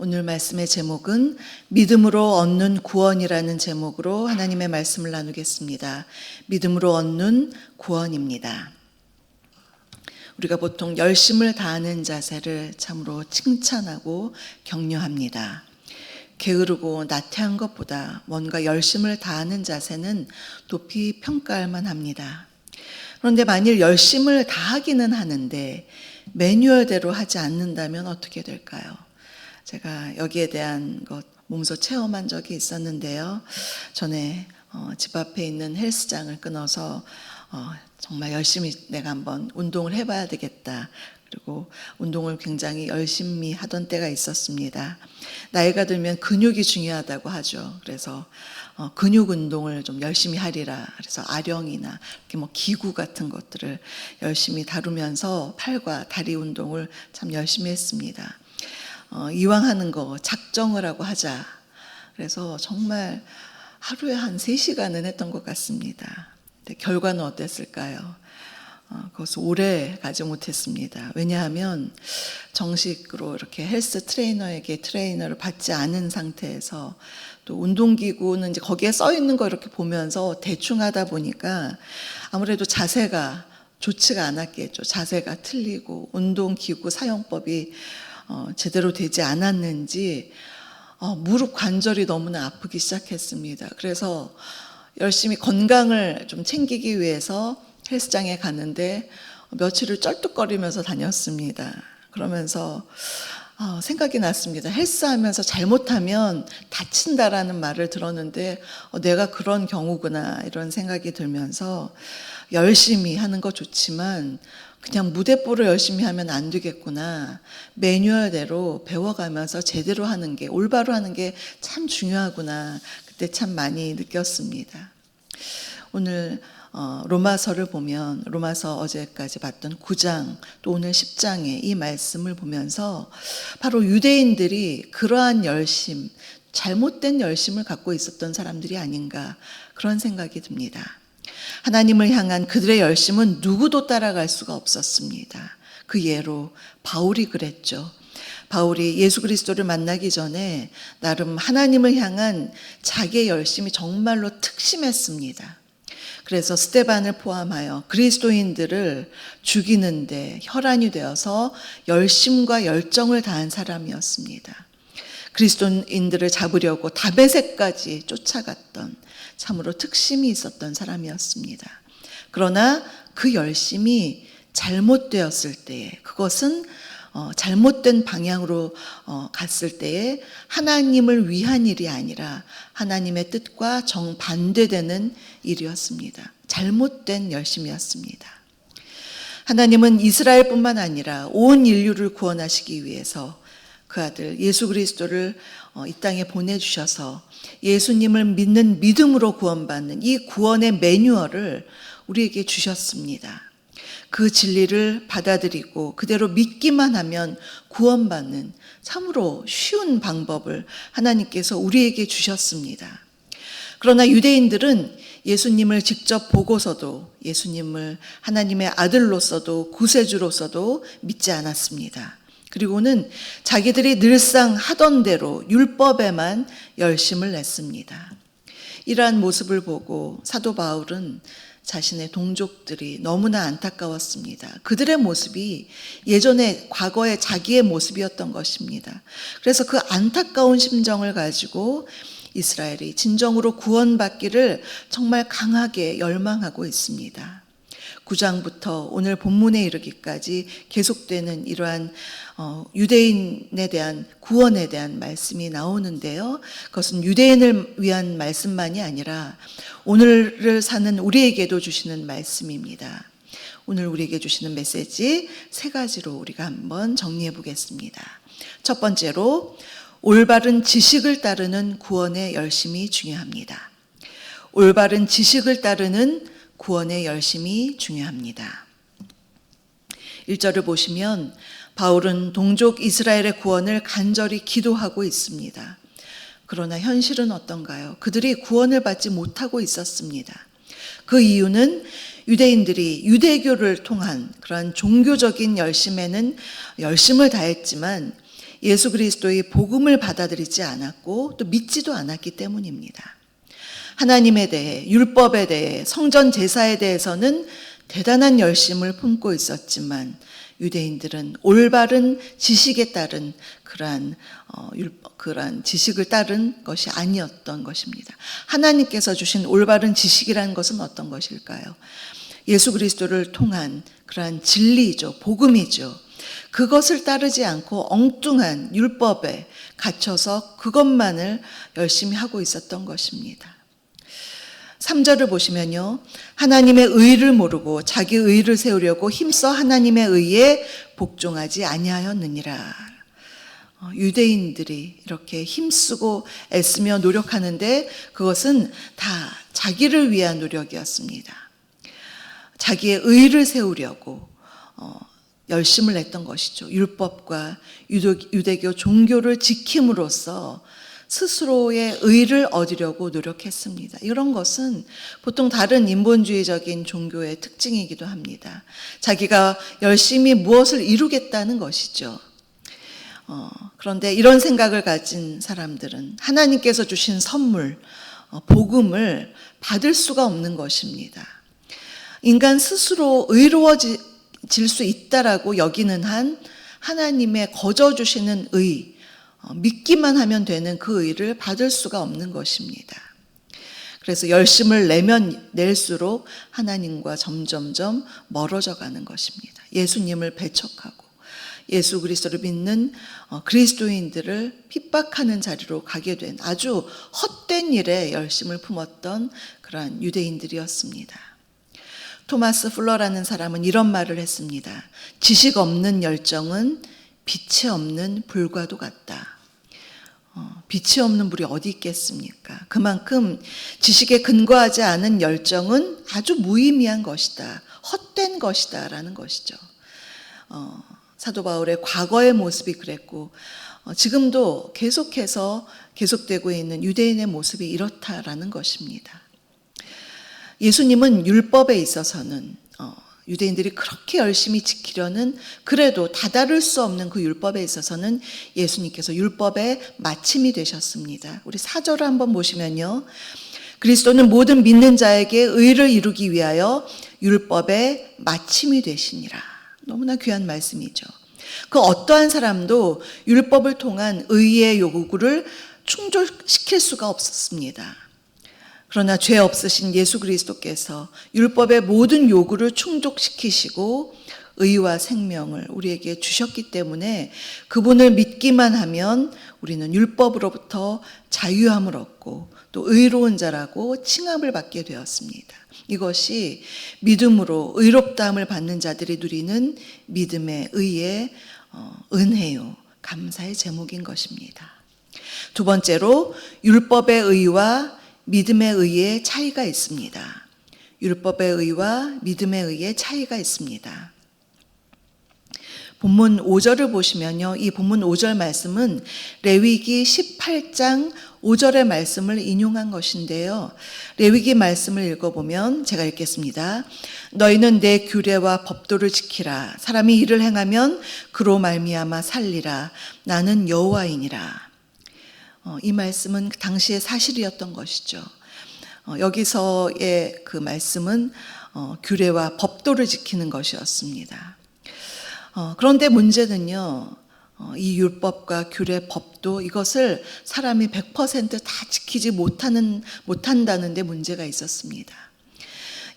오늘 말씀의 제목은 믿음으로 얻는 구원이라는 제목으로 하나님의 말씀을 나누겠습니다. 믿음으로 얻는 구원입니다. 우리가 보통 열심을 다하는 자세를 참으로 칭찬하고 격려합니다. 게으르고 나태한 것보다 뭔가 열심을 다하는 자세는 높이 평가할 만합니다. 그런데 만일 열심을 다하기는 하는데 매뉴얼대로 하지 않는다면 어떻게 될까요? 제가 여기에 대한 것 몸소 체험한 적이 있었는데요. 전에 집 앞에 있는 헬스장을 끊어서 정말 열심히 내가 한번 운동을 해봐야 되겠다. 그리고 운동을 굉장히 열심히 하던 때가 있었습니다. 나이가 들면 근육이 중요하다고 하죠. 그래서 근육 운동을 좀 열심히 하리라. 그래서 아령이나 이렇게 기구 같은 것들을 열심히 다루면서 팔과 다리 운동을 참 열심히 했습니다. 이왕 하는 거 작정을 하고 하자. 그래서 정말 하루에 한 3시간은 했던 것 같습니다. 근데 결과는 어땠을까요? 그것을 오래 가지 못했습니다. 왜냐하면 정식으로 이렇게 헬스 트레이너에게 트레이너를 받지 않은 상태에서 또 운동기구는 이제 거기에 써 있는 거 이렇게 보면서 대충 하다 보니까 아무래도 자세가 좋지가 않았겠죠. 자세가 틀리고 운동기구 사용법이 제대로 되지 않았는지 무릎 관절이 너무나 아프기 시작했습니다. 그래서 열심히 건강을 좀 챙기기 위해서 헬스장에 갔는데 며칠을 쩔뚝거리면서 다녔습니다. 그러면서 생각이 났습니다. 헬스하면서 잘못하면 다친다라는 말을 들었는데 내가 그런 경우구나 이런 생각이 들면서 열심히 하는 거 좋지만 그냥 무대뽀를 열심히 하면 안 되겠구나. 매뉴얼대로 배워가면서 제대로 하는 게, 올바로 하는 게 참 중요하구나. 그때 참 많이 느꼈습니다. 오늘 로마서를 보면 로마서 어제까지 봤던 9장 또 오늘 10장의 이 말씀을 보면서 바로 유대인들이 그러한 열심, 잘못된 열심을 갖고 있었던 사람들이 아닌가 그런 생각이 듭니다. 하나님을 향한 그들의 열심은 누구도 따라갈 수가 없었습니다. 그 예로 바울이 그랬죠. 바울이 예수 그리스도를 만나기 전에 나름 하나님을 향한 자기의 열심이 정말로 특심했습니다. 그래서 스데반을 포함하여 그리스도인들을 죽이는데 혈안이 되어서 열심과 열정을 다한 사람이었습니다. 그리스도인들을 잡으려고 다베섹까지 쫓아갔던 참으로 특심이 있었던 사람이었습니다. 그러나 그 열심이 잘못되었을 때에 그것은 잘못된 방향으로 갔을 때에 하나님을 위한 일이 아니라 하나님의 뜻과 정반대되는 일이었습니다. 잘못된 열심이었습니다. 하나님은 이스라엘뿐만 아니라 온 인류를 구원하시기 위해서 그 아들 예수 그리스도를 이 땅에 보내주셔서 예수님을 믿는 믿음으로 구원받는 이 구원의 매뉴얼을 우리에게 주셨습니다. 그 진리를 받아들이고 그대로 믿기만 하면 구원받는 참으로 쉬운 방법을 하나님께서 우리에게 주셨습니다. 그러나 유대인들은 예수님을 직접 보고서도 예수님을 하나님의 아들로서도 구세주로서도 믿지 않았습니다. 그리고는 자기들이 늘상 하던 대로 율법에만 열심을 냈습니다. 이러한 모습을 보고 사도 바울은 자신의 동족들이 너무나 안타까웠습니다. 그들의 모습이 예전에 과거의 자기의 모습이었던 것입니다. 그래서 그 안타까운 심정을 가지고 이스라엘이 진정으로 구원받기를 정말 강하게 열망하고 있습니다. 9장부터 오늘 본문에 이르기까지 계속되는 이러한 유대인에 대한 구원에 대한 말씀이 나오는데요. 그것은 유대인을 위한 말씀만이 아니라 오늘을 사는 우리에게도 주시는 말씀입니다. 오늘 우리에게 주시는 메시지 3가지로 우리가 한번 정리해 보겠습니다. 첫 번째로 올바른 지식을 따르는 구원의 열심이 중요합니다. 올바른 지식을 따르는 구원의 열심이 중요합니다. 1절을 보시면 바울은 동족 이스라엘의 구원을 간절히 기도하고 있습니다. 그러나 현실은 어떤가요? 그들이 구원을 받지 못하고 있었습니다. 그 이유는 유대인들이 유대교를 통한 그러한 종교적인 열심에는 열심을 다했지만 예수 그리스도의 복음을 받아들이지 않았고 또 믿지도 않았기 때문입니다. 하나님에 대해, 율법에 대해, 성전 제사에 대해서는 대단한 열심을 품고 있었지만 유대인들은 올바른 지식에 따른 그러한 지식을 따른 것이 아니었던 것입니다. 하나님께서 주신 올바른 지식이라는 것은 어떤 것일까요? 예수 그리스도를 통한 그러한 진리죠. 복음이죠. 그것을 따르지 않고 엉뚱한 율법에 갇혀서 그것만을 열심히 하고 있었던 것입니다. 3절을 보시면요. 하나님의 의를 모르고 자기 의를 세우려고 힘써 하나님의 의에 복종하지 아니하였느니라. 유대인들이 이렇게 힘쓰고 애쓰며 노력하는데 그것은 다 자기를 위한 노력이었습니다. 자기의 의를 세우려고 열심을 냈던 것이죠. 율법과 유대교 종교를 지킴으로써 스스로의 의를 얻으려고 노력했습니다. 이런 것은 보통 다른 인본주의적인 종교의 특징이기도 합니다. 자기가 열심히 무엇을 이루겠다는 것이죠. 그런데 이런 생각을 가진 사람들은 하나님께서 주신 선물, 복음을 받을 수가 없는 것입니다. 인간 스스로 의로워질 수 있다라고 여기는 한 하나님의 거저 주시는 의, 믿기만 하면 되는 그 의를 받을 수가 없는 것입니다. 그래서 열심을 내면 낼수록 하나님과 점점점 멀어져 가는 것입니다. 예수님을 배척하고 예수 그리스도를 믿는 그리스도인들을 핍박하는 자리로 가게 된 아주 헛된 일에 열심을 품었던 그러한 유대인들이었습니다. 토마스 풀러라는 사람은 이런 말을 했습니다. 지식 없는 열정은 빛이 없는 불과도 같다. 빛이 없는 불이 어디 있겠습니까? 그만큼 지식에 근거하지 않은 열정은 아주 무의미한 것이다. 헛된 것이다 라는 것이죠. 사도 바울의 과거의 모습이 그랬고 지금도 계속해서 계속되고 있는 유대인의 모습이 이렇다라는 것입니다. 예수님은 율법에 있어서는 유대인들이 그렇게 열심히 지키려는 그래도 다다를 수 없는 그 율법에 있어서는 예수님께서 율법의 마침이 되셨습니다. 우리 4절을 한번 보시면요. 그리스도는 모든 믿는 자에게 의를 이루기 위하여 율법의 마침이 되시니라. 너무나 귀한 말씀이죠. 그 어떠한 사람도 율법을 통한 의의 요구를 충족시킬 수가 없었습니다. 그러나 죄 없으신 예수 그리스도께서 율법의 모든 요구를 충족시키시고 의와 생명을 우리에게 주셨기 때문에 그분을 믿기만 하면 우리는 율법으로부터 자유함을 얻고 또 의로운 자라고 칭함을 받게 되었습니다. 이것이 믿음으로 의롭다함을 받는 자들이 누리는 믿음의 의의 은혜요, 감사의 제목인 것입니다. 두 번째로 율법의 의와 믿음의 의의 차이가 있습니다. 율법의 의와 믿음의 의의 차이가 있습니다. 본문 5절을 보시면요. 이 본문 5절 말씀은 레위기 18장 5절의 말씀을 인용한 것인데요. 레위기 말씀을 읽어보면 제가 읽겠습니다. 너희는 내 규례와 법도를 지키라. 사람이 이를 행하면 그로 말미암아 살리라. 나는 여호와이니라. 이 말씀은 당시의 사실이었던 것이죠. 여기서의 그 말씀은 규례와 법도를 지키는 것이었습니다. 그런데 문제는요, 이 율법과 규례, 법도 이것을 사람이 100% 다 지키지 못한다는 데 문제가 있었습니다.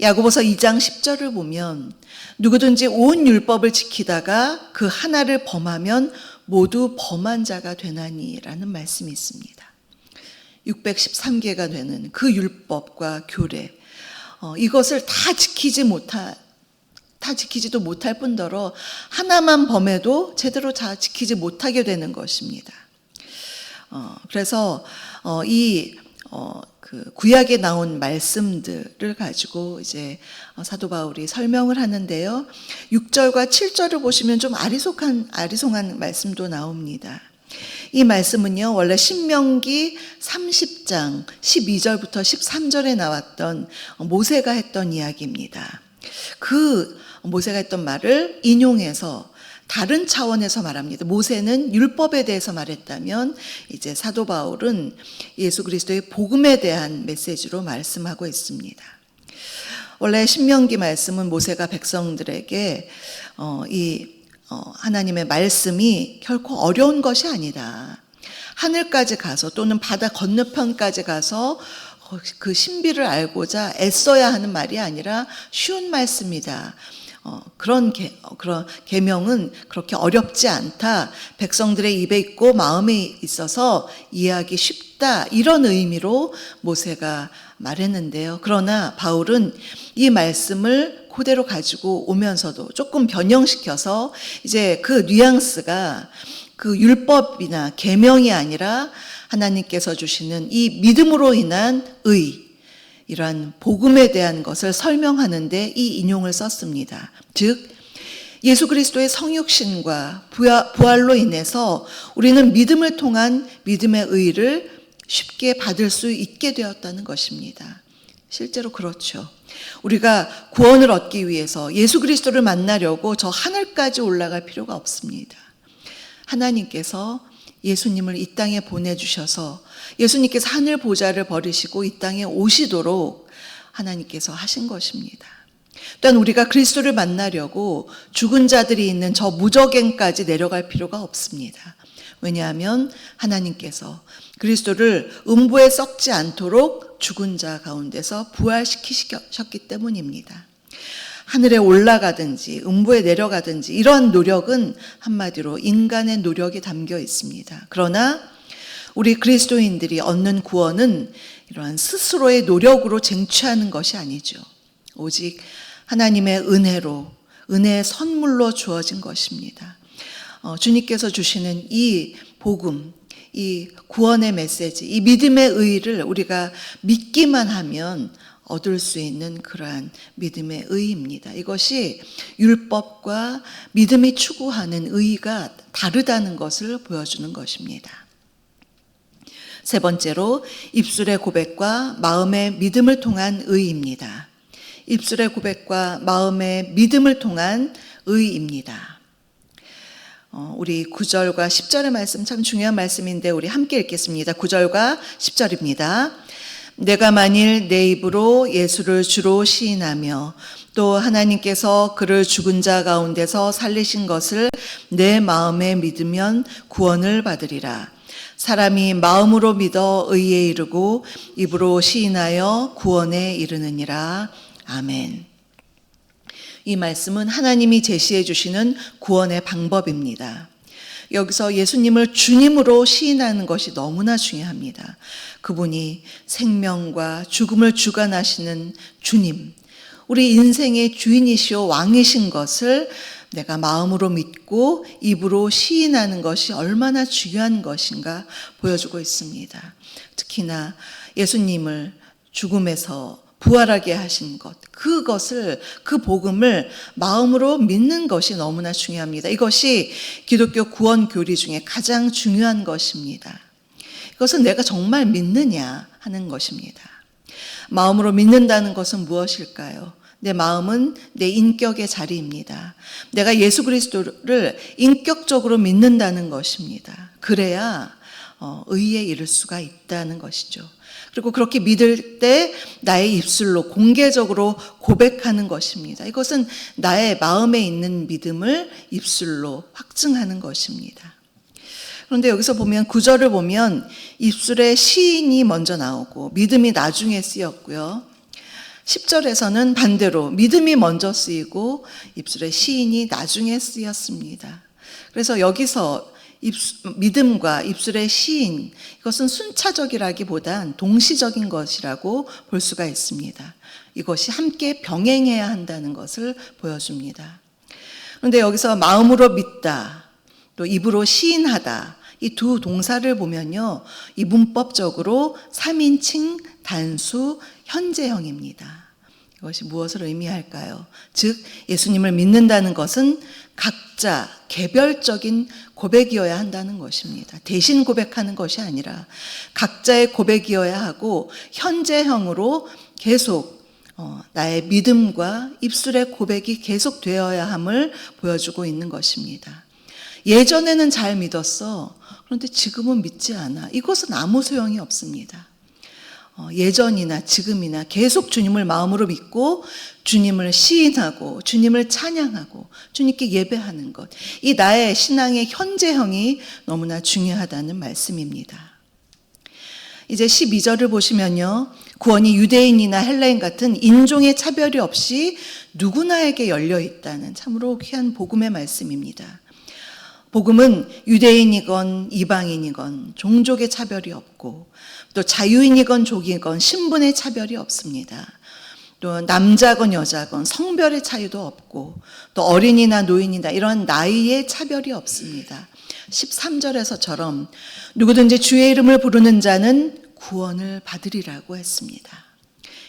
야고보서 2장 10절을 보면 누구든지 온 율법을 지키다가 그 하나를 범하면 모두 범한 자가 되나니라는 말씀이 있습니다. 613개가 되는 그 율법과 규례, 이것을 다 지키지도 못할 뿐더러 하나만 범해도 제대로 다 지키지 못하게 되는 것입니다. 그래서 그 구약에 나온 말씀들을 가지고 이제 사도 바울이 설명을 하는데요. 6절과 7절을 보시면 좀 아리송한 말씀도 나옵니다. 이 말씀은요, 원래 신명기 30장 12절부터 13절에 나왔던 모세가 했던 이야기입니다. 그 모세가 했던 말을 인용해서 다른 차원에서 말합니다. 모세는 율법에 대해서 말했다면 이제 사도 바울은 예수 그리스도의 복음에 대한 메시지로 말씀하고 있습니다. 원래 신명기 말씀은 모세가 백성들에게 하나님의 말씀이 결코 어려운 것이 아니다. 하늘까지 가서 또는 바다 건너편까지 가서 그 신비를 알고자 애써야 하는 말이 아니라 쉬운 말씀이다. 그런 계명은 그렇게 어렵지 않다. 백성들의 입에 있고 마음에 있어서 이해하기 쉽다. 이런 의미로 모세가 말했는데요. 그러나 바울은 이 말씀을 그대로 가지고 오면서도 조금 변형시켜서 이제 그 뉘앙스가 그 율법이나 계명이 아니라 하나님께서 주시는 이 믿음으로 인한 이러한 복음에 대한 것을 설명하는데 이 인용을 썼습니다. 즉 예수 그리스도의 성육신과 부활로 인해서 우리는 믿음을 통한 믿음의 의를 쉽게 받을 수 있게 되었다는 것입니다. 실제로 그렇죠. 우리가 구원을 얻기 위해서 예수 그리스도를 만나려고 저 하늘까지 올라갈 필요가 없습니다. 하나님께서 예수님을 이 땅에 보내주셔서 예수님께서 하늘 보좌를 버리시고 이 땅에 오시도록 하나님께서 하신 것입니다. 또한 우리가 그리스도를 만나려고 죽은 자들이 있는 저 무저갱까지 내려갈 필요가 없습니다. 왜냐하면 하나님께서 그리스도를 음부에 썩지 않도록 죽은 자 가운데서 부활시키셨기 때문입니다. 하늘에 올라가든지 음부에 내려가든지 이러한 노력은 한마디로 인간의 노력이 담겨 있습니다. 그러나 우리 그리스도인들이 얻는 구원은 이러한 스스로의 노력으로 쟁취하는 것이 아니죠. 오직 하나님의 은혜의 선물로 주어진 것입니다. 주님께서 주시는 이 복음, 이 구원의 메시지, 이 믿음의 의를 우리가 믿기만 하면 얻을 수 있는 그러한 믿음의 의입니다. 이것이 율법과 믿음이 추구하는 의가 다르다는 것을 보여주는 것입니다. 세 번째로 입술의 고백과 마음의 믿음을 통한 의입니다. 입술의 고백과 마음의 믿음을 통한 의입니다. 우리 9절과 10절의 말씀 참 중요한 말씀인데 우리 함께 읽겠습니다. 9절과 10절입니다. 내가 만일 내 입으로 예수를 주로 시인하며 또 하나님께서 그를 죽은 자 가운데서 살리신 것을 내 마음에 믿으면 구원을 받으리라. 사람이 마음으로 믿어 의에 이르고 입으로 시인하여 구원에 이르느니라. 아멘. 이 말씀은 하나님이 제시해 주시는 구원의 방법입니다. 여기서 예수님을 주님으로 시인하는 것이 너무나 중요합니다. 그분이 생명과 죽음을 주관하시는 주님, 우리 인생의 주인이시오 왕이신 것을 내가 마음으로 믿고 입으로 시인하는 것이 얼마나 중요한 것인가 보여주고 있습니다. 특히나 예수님을 죽음에서 부활하게 하신 것, 그 복음을 마음으로 믿는 것이 너무나 중요합니다. 이것이 기독교 구원 교리 중에 가장 중요한 것입니다. 이것은 내가 정말 믿느냐 하는 것입니다. 마음으로 믿는다는 것은 무엇일까요? 내 마음은 내 인격의 자리입니다. 내가 예수 그리스도를 인격적으로 믿는다는 것입니다. 그래야 의에 이를 수가 있다는 것이죠. 그리고 그렇게 믿을 때 나의 입술로 공개적으로 고백하는 것입니다. 이것은 나의 마음에 있는 믿음을 입술로 확증하는 것입니다. 그런데 여기서 보면 9절을 보면 입술에 시인이 먼저 나오고 믿음이 나중에 쓰였고요. 10절에서는 반대로 믿음이 먼저 쓰이고 입술에 시인이 나중에 쓰였습니다. 그래서 여기서 믿음과 입술의 시인, 이것은 순차적이라기보단 동시적인 것이라고 볼 수가 있습니다. 이것이 함께 병행해야 한다는 것을 보여줍니다. 그런데 여기서 마음으로 믿다, 또 입으로 시인하다, 이 두 동사를 보면요, 이 문법적으로 3인칭 단수 현재형입니다. 이것이 무엇을 의미할까요? 즉 예수님을 믿는다는 것은 각자 개별적인 고백이어야 한다는 것입니다. 대신 고백하는 것이 아니라 각자의 고백이어야 하고 현재형으로 계속 나의 믿음과 입술의 고백이 계속되어야 함을 보여주고 있는 것입니다. 예전에는 잘 믿었어. 그런데 지금은 믿지 않아. 이것은 아무 소용이 없습니다. 예전이나 지금이나 계속 주님을 마음으로 믿고 주님을 시인하고 주님을 찬양하고 주님께 예배하는 것. 이 나의 신앙의 현재형이 너무나 중요하다는 말씀입니다. 이제 12절을 보시면요. 구원이 유대인이나 헬라인 같은 인종의 차별이 없이 누구나에게 열려 있다는 참으로 귀한 복음의 말씀입니다. 복음은 유대인이건 이방인이건 종족의 차별이 없고 또 자유인이건 족이건 신분의 차별이 없습니다. 또 남자건 여자건 성별의 차이도 없고 또 어린이나 노인이나 이런 나이의 차별이 없습니다. 13절에서처럼 누구든지 주의 이름을 부르는 자는 구원을 받으리라고 했습니다.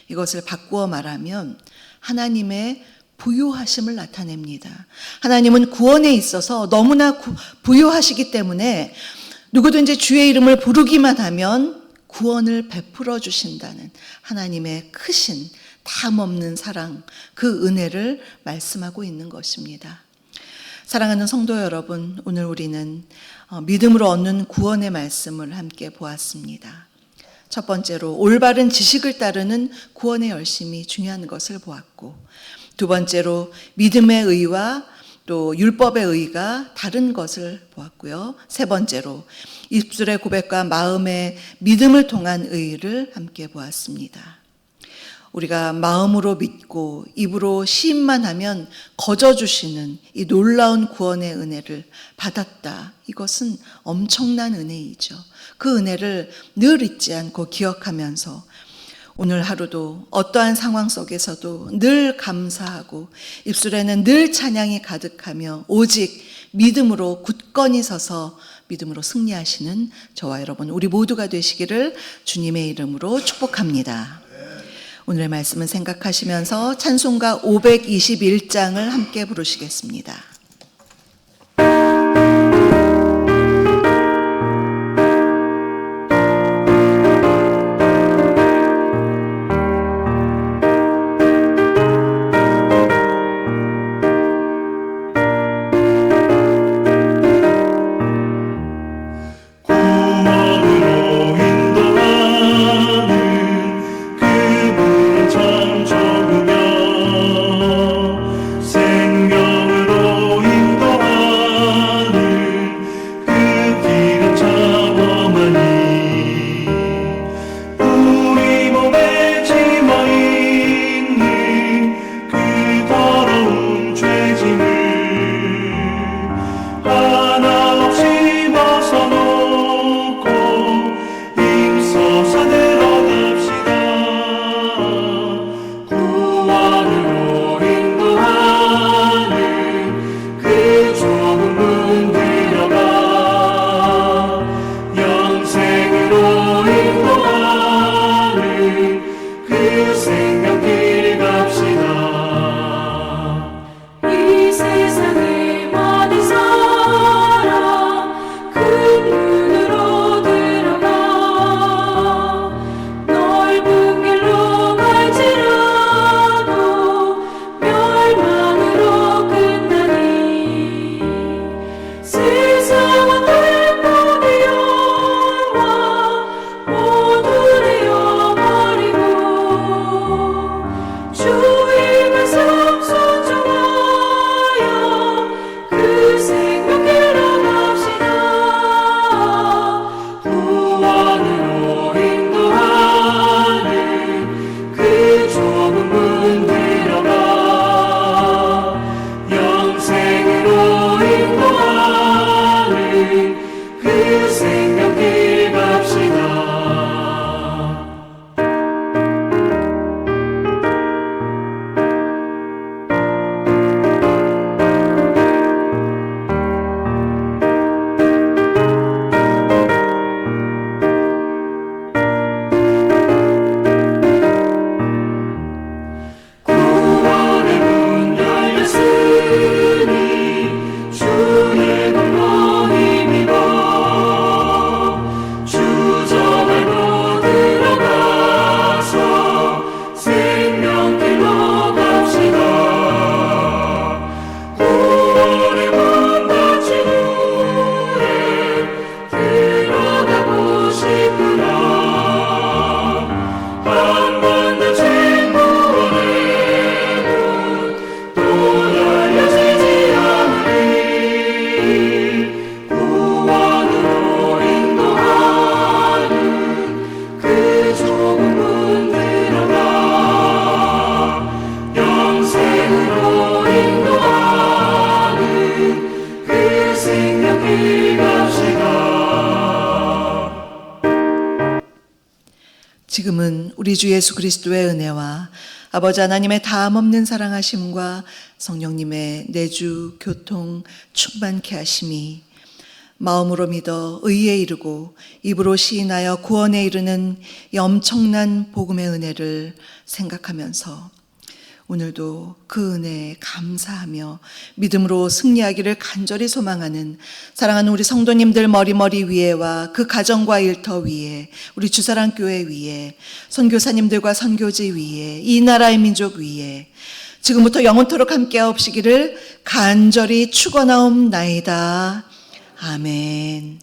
이것을 바꾸어 말하면 하나님의 부유하심을 나타냅니다. 하나님은 구원에 있어서 너무나 부유하시기 때문에 누구든지 주의 이름을 부르기만 하면 구원을 베풀어 주신다는 하나님의 크신 담없는 사랑, 그 은혜를 말씀하고 있는 것입니다. 사랑하는 성도 여러분, 오늘 우리는 믿음으로 얻는 구원의 말씀을 함께 보았습니다. 첫 번째로 올바른 지식을 따르는 구원의 열심이 중요한 것을 보았고, 두 번째로 믿음의 의와 또 율법의 의가 다른 것을 보았고요. 세 번째로 입술의 고백과 마음의 믿음을 통한 의를 함께 보았습니다. 우리가 마음으로 믿고 입으로 시인만 하면 거저주시는 이 놀라운 구원의 은혜를 받았다. 이것은 엄청난 은혜이죠. 그 은혜를 늘 잊지 않고 기억하면서 오늘 하루도 어떠한 상황 속에서도 늘 감사하고 입술에는 늘 찬양이 가득하며 오직 믿음으로 굳건히 서서 믿음으로 승리하시는 저와 여러분 우리 모두가 되시기를 주님의 이름으로 축복합니다. 오늘의 말씀은 생각하시면서 찬송가 521장을 함께 부르시겠습니다. 지금은 우리 주 예수 그리스도의 은혜와 아버지 하나님의 다함없는 사랑하심과 성령님의 내주 교통 충만케 하심이 마음으로 믿어 의에 이르고 입으로 시인하여 구원에 이르는 이 엄청난 복음의 은혜를 생각하면서 오늘도 그 은혜에 감사하며 믿음으로 승리하기를 간절히 소망하는 사랑하는 우리 성도님들 머리 위에와 그 가정과 일터 위에, 우리 주사랑교회 위에, 선교사님들과 선교지 위에, 이 나라의 민족 위에 지금부터 영원토록 함께하옵시기를 간절히 축원하옵나이다. 아멘.